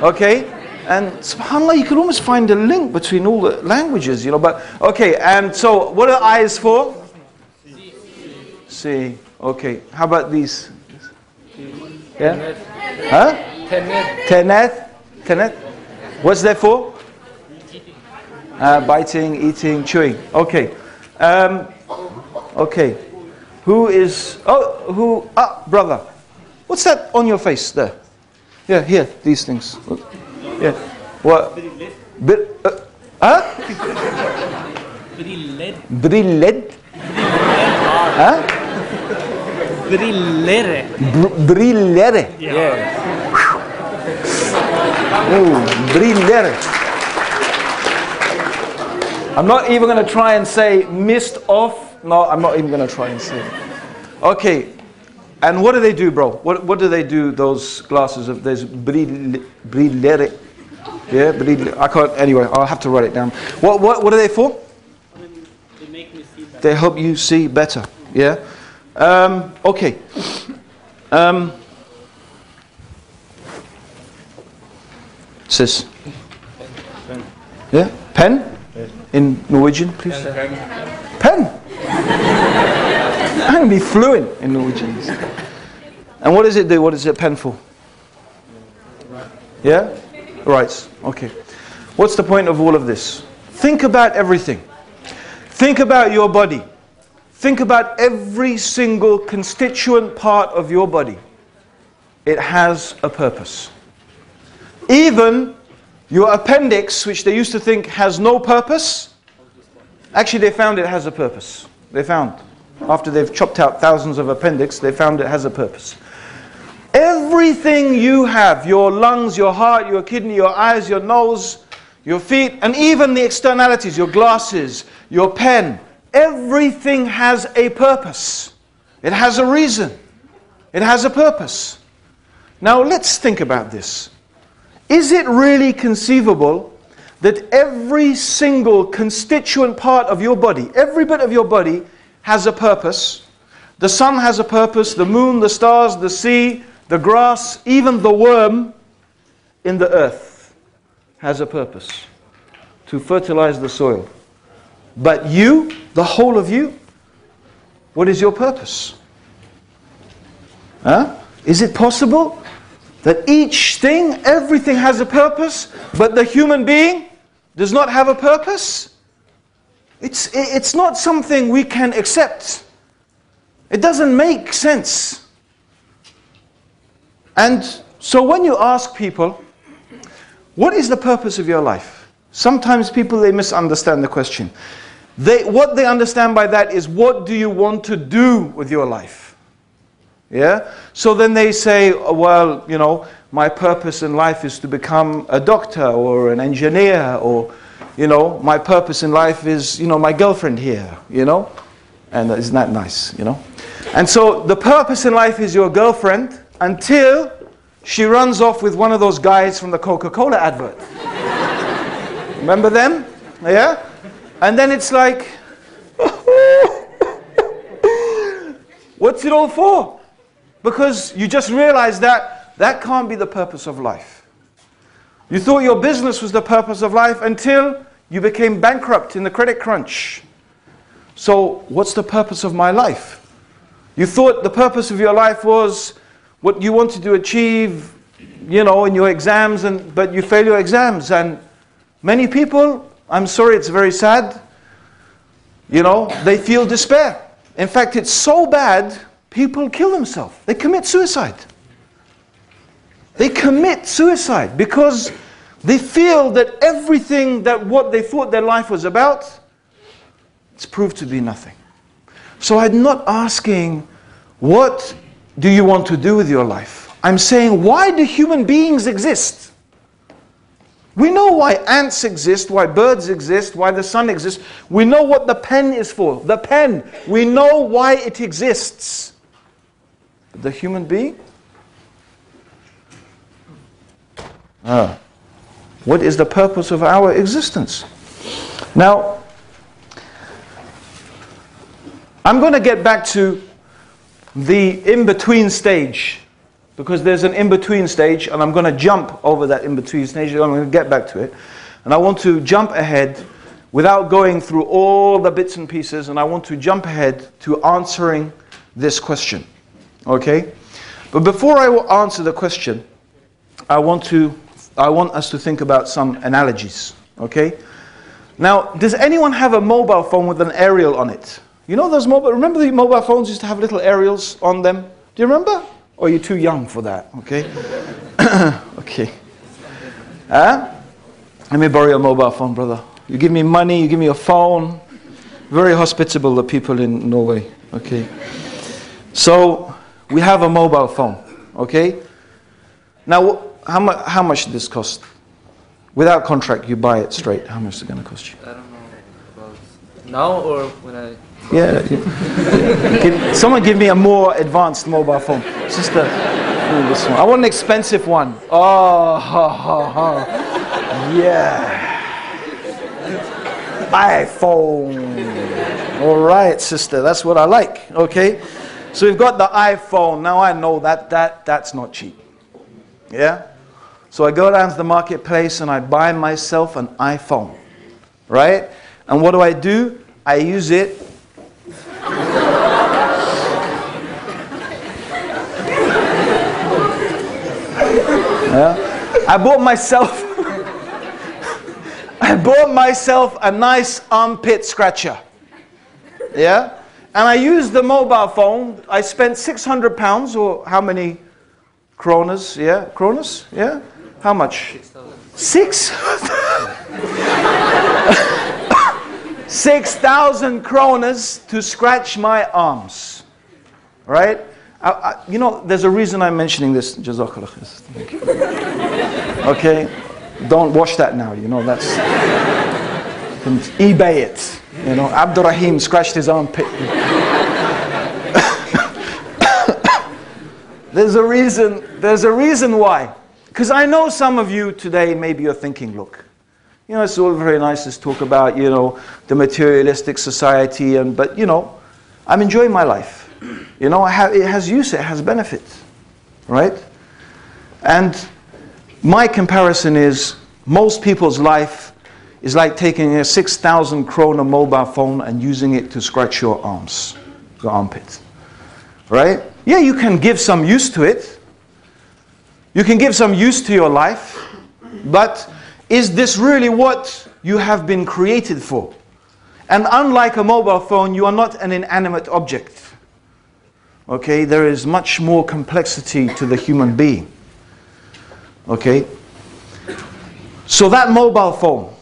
Okay. And subhanAllah, you could almost find a link between all the languages, But okay. And so, what are eyes for? See. Okay, how about these? Yeah? Huh? Tenet. What's that for? Biting, eating, chewing. Okay. Okay. Brother. What's that on your face there? Yeah, here, these things. Yeah. What? Brilled? Huh? Brillere. Yeah. Oh, brillere. I'm not even going to try and say mist off. No, I'm not even going to try and say it. Okay. And what do they do, bro? What do they do, those glasses of, there's brillere. Yeah, brillere. I can't, anyway, I'll have to write it down. What are they for? They make me see better. They help you see better. Yeah. Okay. Sis. Pen. Yeah? Pen? Yes. In Norwegian, please. Pen. I'm going to be fluent in Norwegian. And what does it do? What is it pen for? Yeah? Right. Okay. What's the point of all of this? Think about everything. Think about your body. Think about every single constituent part of your body. It has a purpose. Even your appendix, which they used to think has no purpose, actually they found it has a purpose. They found. After they've chopped out thousands of appendix, they found it has a purpose. Everything you have, your lungs, your heart, your kidney, your eyes, your nose, your feet, and even the externalities, your glasses, your pen, everything has a purpose. It has a reason. It has a purpose. Now let's think about this. Is it really conceivable that every single constituent part of your body, every bit of your body has a purpose? The sun has a purpose, the moon, the stars, the sea, the grass, even the worm in the earth has a purpose to fertilize the soil. But you, the whole of you, what is your purpose? Huh? Is it possible that each thing, everything has a purpose, but the human being does not have a purpose? It's not something we can accept. It doesn't make sense. And so when you ask people, what is the purpose of your life? Sometimes people, they misunderstand the question. What they understand by that is, what do you want to do with your life? Yeah? So then they say, well, you know, my purpose in life is to become a doctor or an engineer, or, you know, my purpose in life is, you know, my girlfriend here, you know? And isn't that nice, you know? And so the purpose in life is your girlfriend until she runs off with one of those guys from the Coca-Cola advert. Remember them? Yeah? And then it's like, what's it all for? Because you just realize that that can't be the purpose of life. You thought your business was the purpose of life until you became bankrupt in the credit crunch. So what's the purpose of my life? You thought the purpose of your life was what you wanted to achieve, you know, in your exams, but you fail your exams. And many people, I'm sorry, it's very sad, you know, they feel despair. In fact, it's so bad, people kill themselves. They commit suicide. They commit suicide because they feel that everything that what they thought their life was about, it's proved to be nothing. So I'm not asking, what do you want to do with your life? I'm saying, why do human beings exist? We know why ants exist, why birds exist, why the sun exists. We know what the pen is for. The pen. We know why it exists. But the human being? What is the purpose of our existence? Now, I'm going to get back to the in-between stage, because there's an in-between stage, and I'm going to jump over that in-between stage. I'm going to get back to it. And I want to jump ahead without going through all the bits and pieces, and I want to jump ahead to answering this question. Okay? But before I will answer the question, I want us to think about some analogies. Okay? Now, does anyone have a mobile phone with an aerial on it? You know those remember the mobile phones used to have little aerials on them? Do you remember? Or are you too young for that? Okay. Okay. Let me borrow your mobile phone, brother. You give me money, you give me a phone. Very hospitable, the people in Norway. Okay. So, we have a mobile phone. Okay. Now, how much did this cost? Without contract, you buy it straight. How much is it going to cost you? I don't know. About now or when I... Yeah. Someone give me a more advanced mobile phone. Just this one. I want an expensive one. Oh, yeah. iPhone. All right, sister. That's what I like. Okay. So we've got the iPhone. Now I know that's not cheap. Yeah. So I go down to the marketplace and I buy myself an iPhone. Right. And what do? I use it. Yeah. I bought myself a nice armpit scratcher. Yeah. And I used the mobile phone. I spent £600, or how many kronas? Yeah, kronas? Yeah. How much? 6,000 kronas to scratch my arms. Right? You know, there's a reason I'm mentioning this. Jazakallah khair. Okay? Don't watch that now. You know, that's... You can eBay it. You know, Abdur Raheem scratched his armpit. There's a reason why. Because I know some of you today, maybe you're thinking, look, you know, it's all very nice to talk about, you know, the materialistic society, but, you know, I'm enjoying my life. You know, it has use, it has benefits, right? And my comparison is, most people's life is like taking a 6,000 krona mobile phone and using it to scratch your arms, your armpits, right? Yeah, you can give some use to it. You can give some use to your life, but is this really what you have been created for? And unlike a mobile phone, you are not an inanimate object. Okay, there is much more complexity to the human being. Okay, so that mobile phone,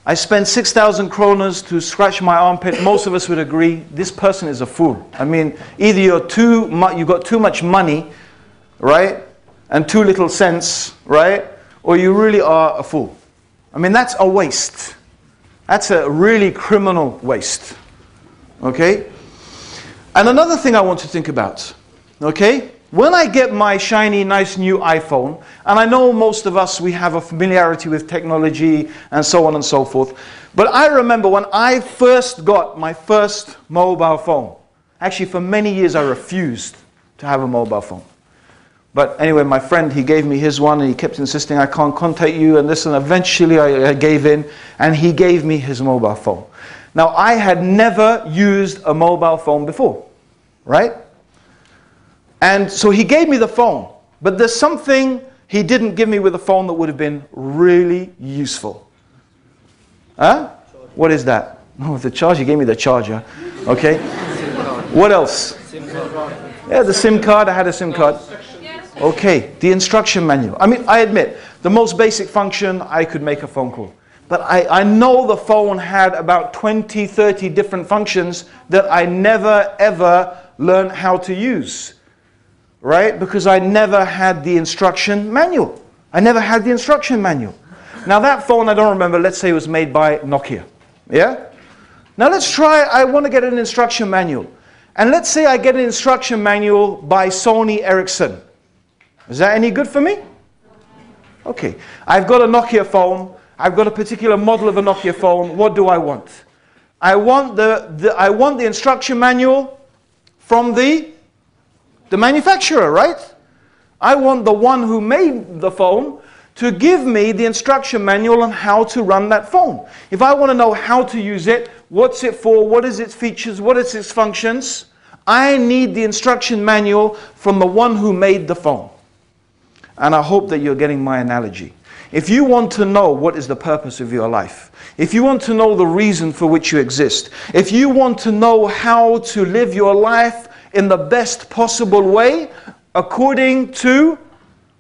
I spent 6,000 kroners to scratch my armpit. Most of us would agree this person is a fool. I mean, either you've got too much money, right, and too little sense, right, or you really are a fool. I mean, that's a waste. That's a really criminal waste. Okay? And another thing I want to think about, okay? When I get my shiny, nice new iPhone, and I know most of us, we have a familiarity with technology and so on and so forth, but I remember when I first got my first mobile phone, actually for many years I refused to have a mobile phone. But anyway, my friend, he gave me his one and he kept insisting I can't contact you and this, and eventually I gave in and he gave me his mobile phone. Now, I had never used a mobile phone before, right? And so he gave me the phone, but there's something he didn't give me with the phone that would have been really useful. Huh? What is that? Oh, the charger. He gave me the charger. Okay. What else? Yeah, the SIM card. I had a SIM card. Okay, the instruction manual. I mean, I admit, the most basic function, I could make a phone call. But I know the phone had about 20, 30 different functions that I never, ever learned how to use. Right? Because I never had the instruction manual. I never had the instruction manual. Now that phone, I don't remember, let's say it was made by Nokia. Yeah? Now let's try, I want to get an instruction manual. And let's say I get an instruction manual by Sony Ericsson. Is that any good for me? Okay. I've got a Nokia phone. I've got a particular model of a Nokia phone. What do I want? I want the instruction manual from the manufacturer, right? I want the one who made the phone to give me the instruction manual on how to run that phone. If I want to know how to use it, what's it for, what is its features, what is its functions, I need the instruction manual from the one who made the phone. And I hope that you're getting my analogy. If you want to know what is the purpose of your life, if you want to know the reason for which you exist, if you want to know how to live your life in the best possible way, according to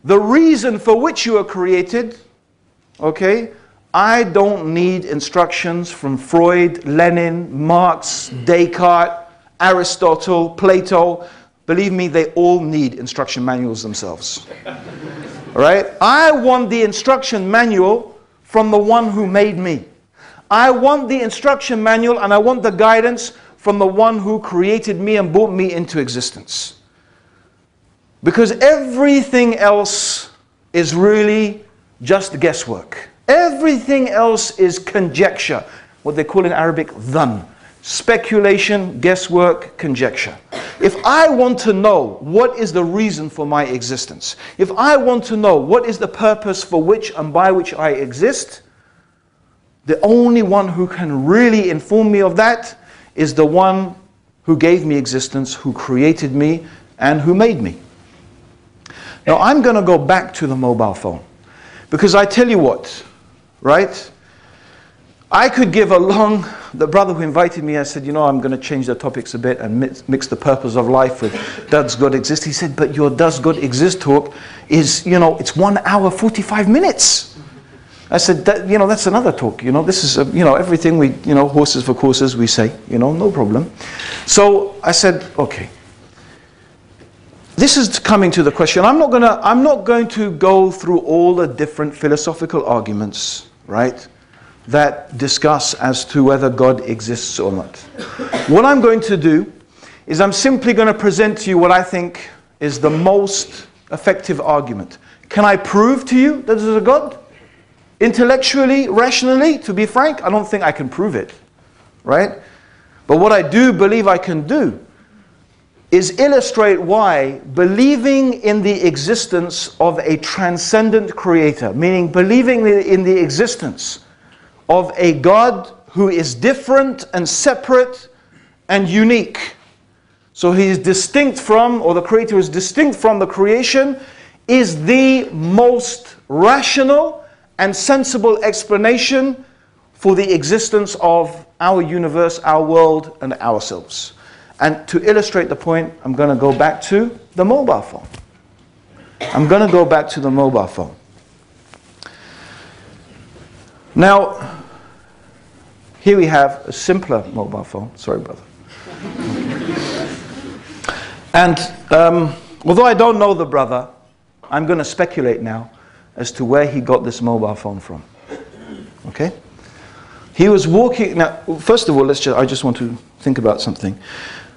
the reason for which you are created, okay, I don't need instructions from Freud, Lenin, Marx, Descartes, Aristotle, Plato. Believe me, they all need instruction manuals themselves. All right? I want the instruction manual from the one who made me. I want the instruction manual and I want the guidance from the one who created me and brought me into existence. Because everything else is really just guesswork. Everything else is conjecture. What they call in Arabic, dhann. Speculation, guesswork, conjecture. If I want to know what is the reason for my existence, if I want to know what is the purpose for which and by which I exist, the only one who can really inform me of that is the one who gave me existence, who created me, and who made me. Now I'm going to go back to the mobile phone. Because I tell you what, right? I could give the brother who invited me, I said, you know, I'm going to change the topics a bit and mix the purpose of life with does God exist? He said, but your does God exist talk is, you know, it's 1 hour, 45 minutes. I said, that's another talk, this is, everything we, horses for courses, we say, no problem. So I said, okay. This is coming to the question. I'm not going to go through all the different philosophical arguments, right, that discuss as to whether God exists or not. What I'm going to do is I'm simply going to present to you what I think is the most effective argument. Can I prove to you that there's a God? Intellectually, rationally, to be frank, I don't think I can prove it, right? But what I do believe I can do is illustrate why believing in the existence of a transcendent creator, meaning believing in the existence of a God who is different and separate and unique. So he is distinct from, or the creator is distinct from the creation, is the most rational and sensible explanation for the existence of our universe, our world, and ourselves. And to illustrate the point, I'm going to go back to the mobile phone. I'm going to go back to the mobile phone. Now, here we have a simpler mobile phone. Sorry, brother. And although I don't know the brother, I'm going to speculate now as to where he got this mobile phone from. Okay? He was walking. Now, first of all, I just want to think about something.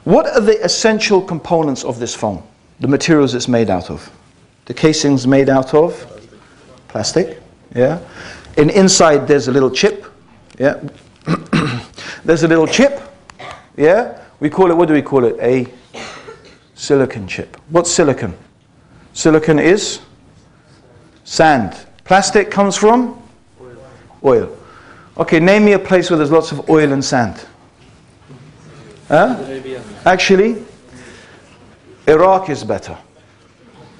What are the essential components of this phone? The materials it's made out of. The casing's made out of plastic. Yeah. And inside there's a little chip. Yeah. There's a little chip. Yeah. We call it, what do we call it? A silicon chip. What's silicon? Silicon is sand. Plastic comes from oil. Okay, name me a place where there's lots of oil and sand. Huh? Actually, Iraq is better.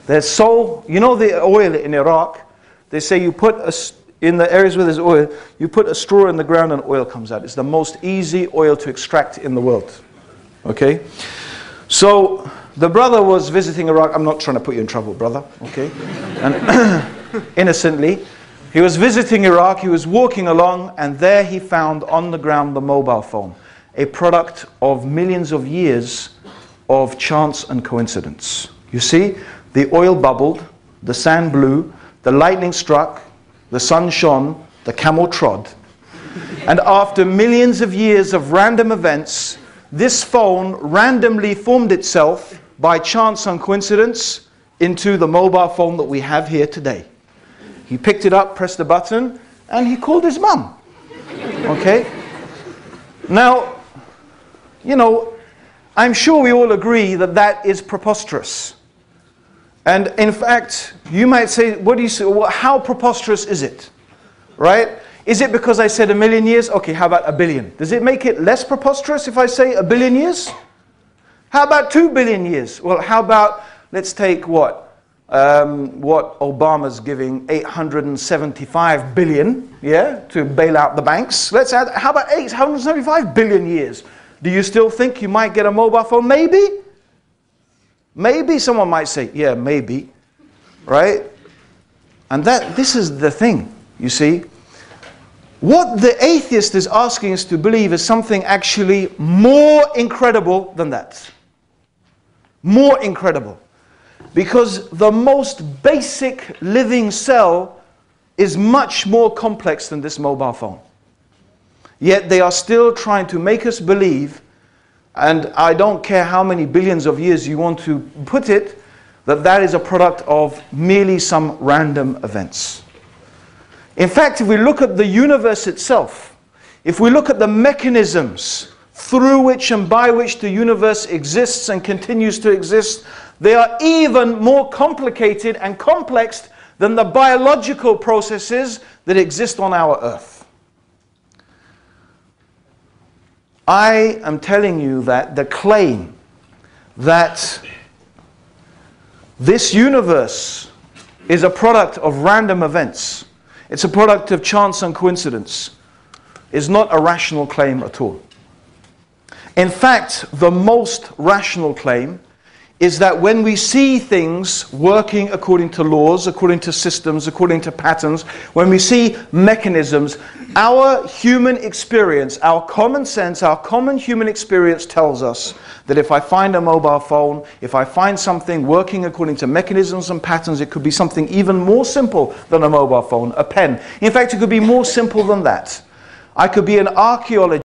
There's you know the oil in Iraq, they say you put in the areas where there's oil, you put a straw in the ground and oil comes out. It's the most easy oil to extract in the world. Okay? So, the brother was visiting Iraq. I'm not trying to put you in trouble, brother. Okay? And innocently, he was visiting Iraq, he was walking along, and there he found on the ground the mobile phone, a product of millions of years of chance and coincidence. You see, the oil bubbled, the sand blew, the lightning struck, the sun shone, the camel trod. And after millions of years of random events, this phone randomly formed itself by chance and coincidence into the mobile phone that we have here today. He picked it up, pressed the button, and he called his mum. Okay? Now, you know, I'm sure we all agree that that is preposterous. And in fact, you might say, what do you say? Well, how preposterous is it? Right? Is it because I said 1,000,000 years? Okay, how about 1 billion? Does it make it less preposterous if I say 1 billion years? How about 2 billion years? Well, how about, let's take what Obama's giving, 875 billion, yeah, to bail out the banks. Let's add, how about 875 billion years? Do you still think you might get a mobile phone? Maybe. Maybe someone might say, yeah, maybe, right? And this is the thing, you see. What the atheist is asking us to believe is something actually more incredible than that. More incredible. Because the most basic living cell is much more complex than this mobile phone. Yet they are still trying to make us believe, and I don't care how many billions of years you want to put it, that that is a product of merely some random events. In fact, if we look at the universe itself, if we look at the mechanisms through which and by which the universe exists and continues to exist, they are even more complicated and complex than the biological processes that exist on our earth. I am telling you that the claim that this universe is a product of random events, it's a product of chance and coincidence, is not a rational claim at all. In fact, the most rational claim is that when we see things working according to laws, according to systems, according to patterns, when we see mechanisms, our human experience, our common sense, our common human experience tells us that if I find a mobile phone, if I find something working according to mechanisms and patterns, it could be something even more simple than a mobile phone, a pen. In fact, it could be more simple than that. I could be an archaeologist